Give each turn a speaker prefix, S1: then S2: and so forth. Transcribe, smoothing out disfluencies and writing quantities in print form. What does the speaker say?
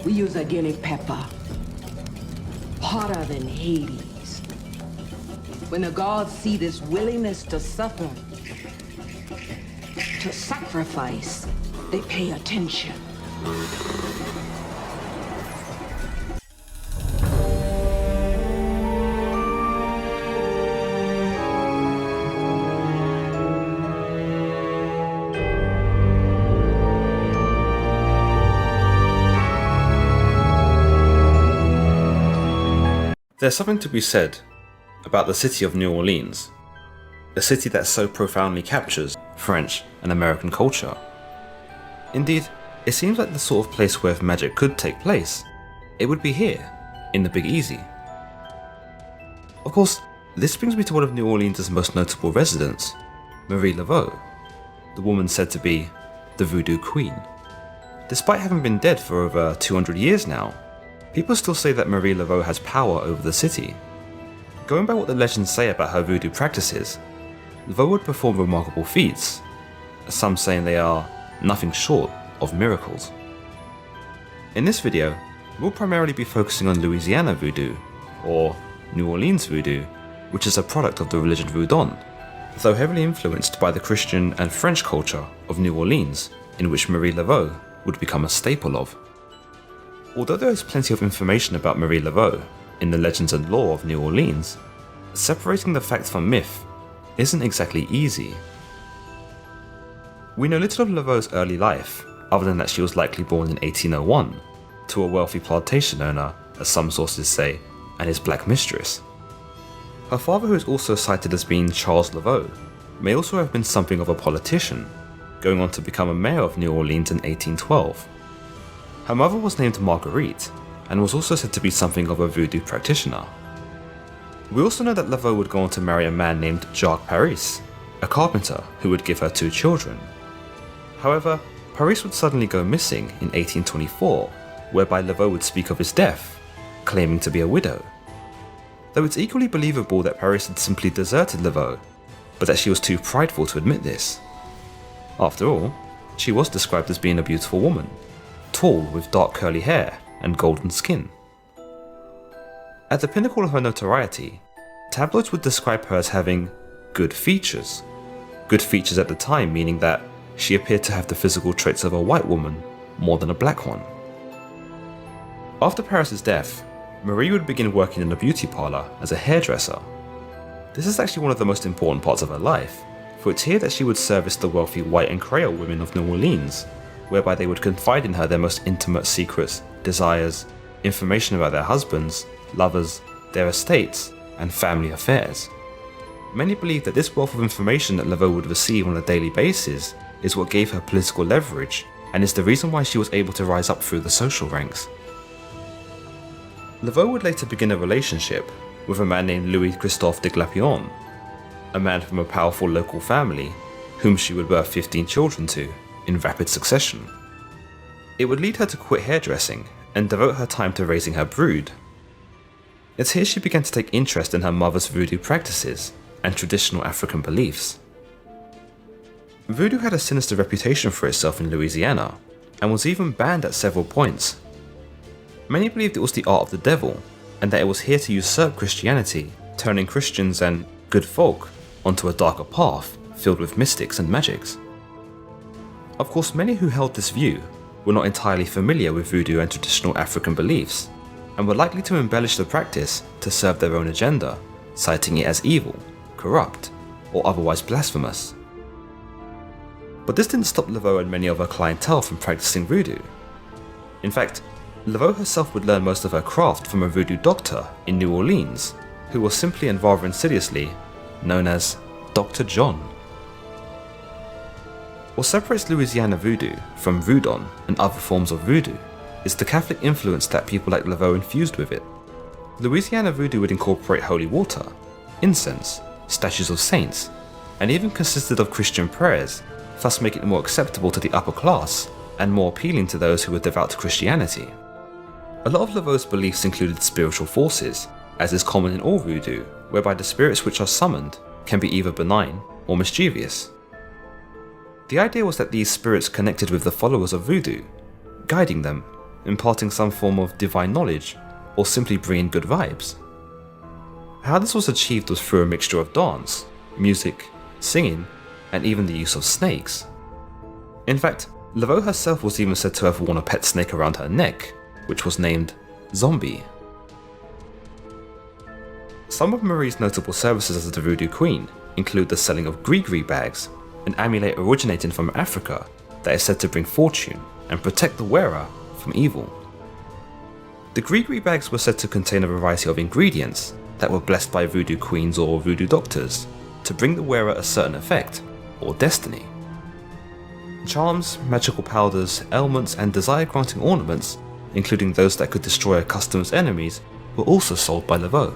S1: We use a guinea pepper, hotter than Hades. When the gods see this willingness to suffer, to sacrifice, they pay attention.
S2: There's something to be said about the city of New Orleans, a city that so profoundly captures French and American culture. Indeed, it seems like the sort of place where if magic could take place, it would be here, in the Big Easy. Of course, this brings me to one of New Orleans' most notable residents, Marie Laveau, the woman said to be the Voodoo Queen. Despite having been dead for over 200 years now, people still say that Marie Laveau has power over the city. Going by what the legends say about her voodoo practices, Laveau would perform remarkable feats, some saying they are nothing short of miracles. In this video, we'll primarily be focusing on Louisiana Voodoo, or New Orleans Voodoo, which is a product of the religion Voodoo, though heavily influenced by the Christian and French culture of New Orleans, in which Marie Laveau would become a staple of. Although there is plenty of information about Marie Laveau in the legends and lore of New Orleans, separating the fact from myth isn't exactly easy. We know little of Laveau's early life, other than that she was likely born in 1801 to a wealthy plantation owner, as some sources say, and his black mistress. Her father, who is also cited as being Charles Laveau, may also have been something of a politician, going on to become a mayor of New Orleans in 1812. Her mother was named Marguerite, and was also said to be something of a voodoo practitioner. We also know that Laveau would go on to marry a man named Jacques Paris, a carpenter who would give her 2 children. However, Paris would suddenly go missing in 1824, whereby Laveau would speak of his death, claiming to be a widow. Though it's equally believable that Paris had simply deserted Laveau, but that she was too prideful to admit this. After all, she was described as being a beautiful woman, tall with dark curly hair and golden skin. At the pinnacle of her notoriety, tabloids would describe her as having good features. Good features at the time meaning that she appeared to have the physical traits of a white woman more than a black one. After Paris's death, Marie would begin working in a beauty parlor as a hairdresser. This is actually one of the most important parts of her life, for it's here that she would service the wealthy white and Creole women of New Orleans, whereby they would confide in her their most intimate secrets, desires, information about their husbands, lovers, their estates, and family affairs. Many believe that this wealth of information that Laveau would receive on a daily basis is what gave her political leverage, and is the reason why she was able to rise up through the social ranks. Laveau would later begin a relationship with a man named Louis Christophe de Glapion, a man from a powerful local family, whom she would birth 15 children to in rapid succession. It would lead her to quit hairdressing and devote her time to raising her brood. It's here she began to take interest in her mother's voodoo practices and traditional African beliefs. Voodoo had a sinister reputation for itself in Louisiana, and was even banned at several points. Many believed it was the art of the devil, and that it was here to usurp Christianity, turning Christians and good folk onto a darker path filled with mystics and magics. Of course, many who held this view were not entirely familiar with voodoo and traditional African beliefs, and were likely to embellish the practice to serve their own agenda, citing it as evil, corrupt, or otherwise blasphemous. But this didn't stop Laveau and many of her clientele from practicing voodoo. In fact, Laveau herself would learn most of her craft from a voodoo doctor in New Orleans, who was simply and rather insidiously known as Dr. John. What separates Louisiana voodoo from Voodoo and other forms of voodoo is the Catholic influence that people like Laveau infused with it. Louisiana voodoo would incorporate holy water, incense, statues of saints, and even consisted of Christian prayers, thus making it more acceptable to the upper class and more appealing to those who were devout to Christianity. A lot of Laveau's beliefs included spiritual forces, as is common in all voodoo, whereby the spirits which are summoned can be either benign or mischievous. The idea was that these spirits connected with the followers of voodoo, guiding them imparting some form of divine knowledge, or simply bringing good vibes. How this was achieved was through a mixture of dance, music, singing, and even the use of snakes. In fact, Laveau herself was even said to have worn a pet snake around her neck, which was named Zombie. Some of Marie's notable services as the Voodoo Queen include the selling of gree-gree bags, an amulet originating from Africa that is said to bring fortune and protect the wearer from evil. The gree-gree bags were said to contain a variety of ingredients that were blessed by voodoo queens or voodoo doctors to bring the wearer a certain effect or destiny. Charms, magical powders, ailments, and desire-granting ornaments, including those that could destroy a customer's enemies, were also sold by Laveau.